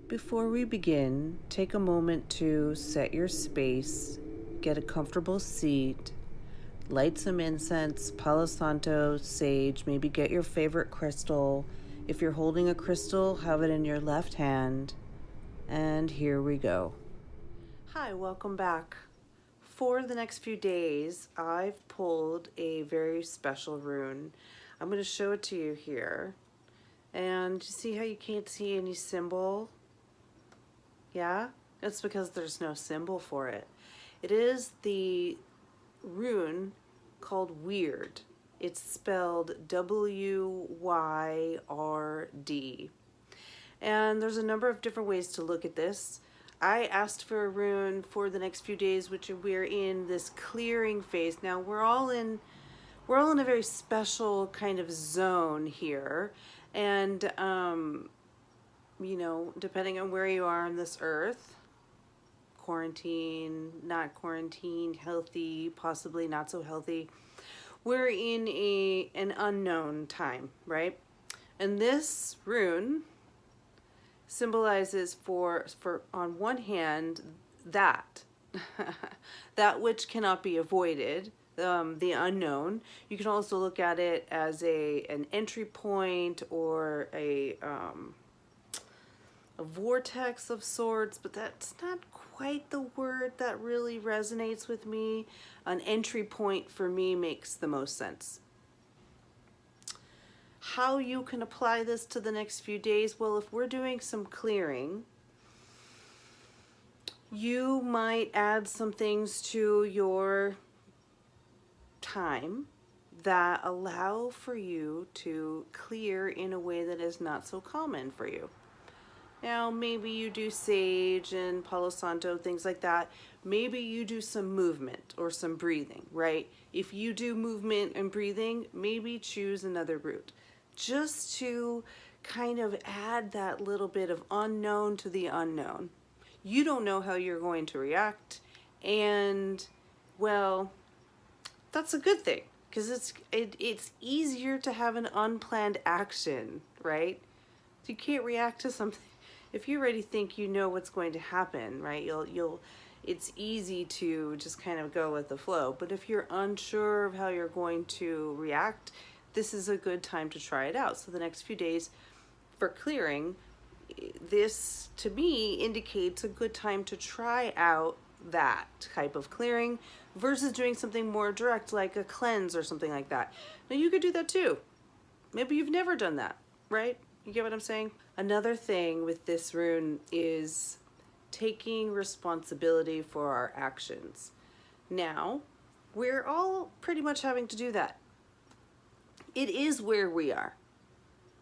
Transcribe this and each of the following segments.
Before we begin, take a moment to set your space, get a comfortable seat, light some incense, Palo Santo, sage, maybe get your favorite crystal. If you're holding a crystal, have it in your left hand. And here we go. Hi, welcome back. For the next few days, I've pulled a very special rune. I'm going to show it to you here. And you see how you can't see any symbol? Yeah, it's because there's no symbol for it. It is the rune called Weird. It's spelled W-Y-R-D. And there's a number of different ways to look at this. I asked for a rune for the next few days, which we're in this clearing phase. Now we're all in a very special kind of zone here. And you know, depending on where you are on this earth, quarantine, not quarantine, healthy, possibly not so healthy, we're in an unknown time, right? And this rune symbolizes for on one hand that that which cannot be avoided, the unknown. You can also look at it as an entry point or a vortex of sorts, but that's not quite the word that really resonates with me. An entry point for me makes the most sense. How you can apply this to the next few days? Well, if we're doing some clearing, you might add some things to your time that allow for you to clear in a way that is not so common for you. Now, maybe you do sage and Palo Santo, things like that. Maybe you do some movement or some breathing, right? If you do movement and breathing, maybe choose another route. Just to kind of add that little bit of unknown to the unknown. You don't know how you're going to react, and, well, that's a good thing, because it's easier to have an unplanned action, right? You can't react to something. If you already think you know what's going to happen, right, it's easy to just kind of go with the flow. But if you're unsure of how you're going to react, this is a good time to try it out. So the next few days for clearing, this to me indicates a good time to try out that type of clearing versus doing something more direct like a cleanse or something like that. Now you could do that too. Maybe you've never done that, right? You get what I'm saying? Another thing with this rune is taking responsibility for our actions. Now, we're all pretty much having to do that. It is where we are.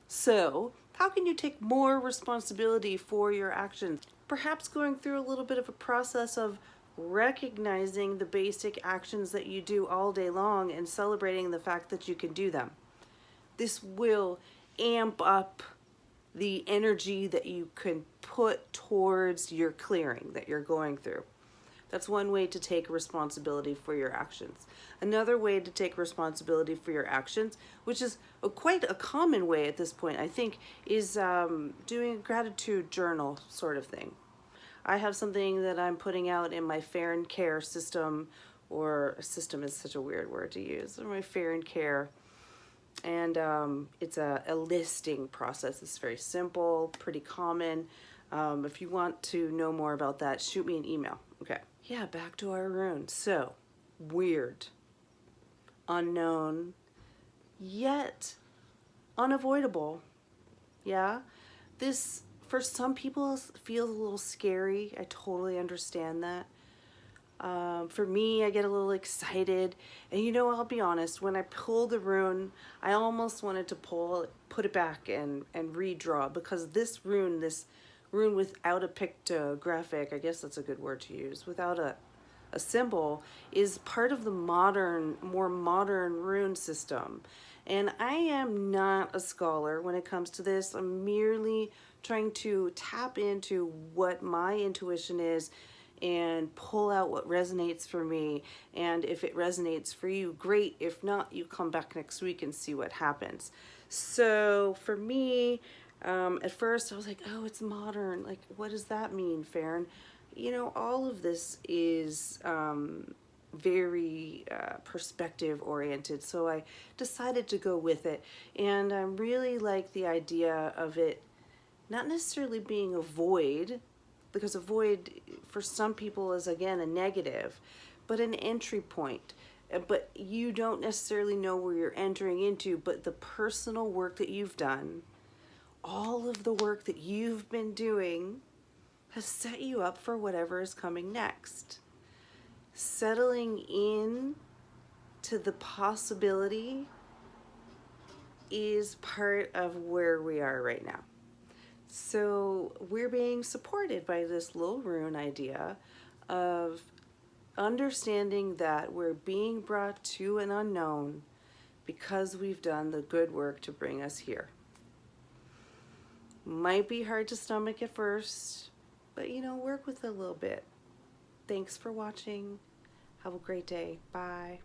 So, how can you take more responsibility for your actions? Perhaps going through a little bit of a process of recognizing the basic actions that you do all day long and celebrating the fact that you can do them. This will amp up the energy that you can put towards your clearing that you're going through. That's one way to take responsibility for your actions. Another way to take responsibility for your actions, which is quite a common way at this point, I think, is doing a gratitude journal sort of thing. I have something that I'm putting out in my Fair and Care system, or system is such a weird word to use, or my Fair and Care. And it's a listing process. It's very simple, pretty common. If you want to know more about that, shoot me an email. Okay. Yeah, back to our rune. So, weird, unknown, yet unavoidable. Yeah? This, for some people, feels a little scary. I totally understand that. For me, I get a little excited, and you know, I'll be honest, when I pulled the rune, I almost wanted to put it back and redraw, because this rune without a pictographic, I guess that's a good word to use, without a symbol, is part of the more modern rune system. And I am not a scholar when it comes to this. I'm merely trying to tap into what my intuition is and pull out what resonates for me. And if it resonates for you, great. If not, you come back next week and see what happens. So for me, At first I was like, oh, it's modern. Like, what does that mean, Farron? You know, all of this is very perspective oriented. So I decided to go with it. And I really like the idea of it not necessarily being a void, because a void for some people is again a negative, but an entry point. But you don't necessarily know where you're entering into, but the personal work that you've done, all of the work that you've been doing, has set you up for whatever is coming next. Settling in to the possibility is part of where we are right now. So we're being supported by this little rune idea of understanding that we're being brought to an unknown because we've done the good work to bring us here. Might be hard to stomach at first, but you know, work with it a little bit. Thanks for watching. Have a great day. Bye.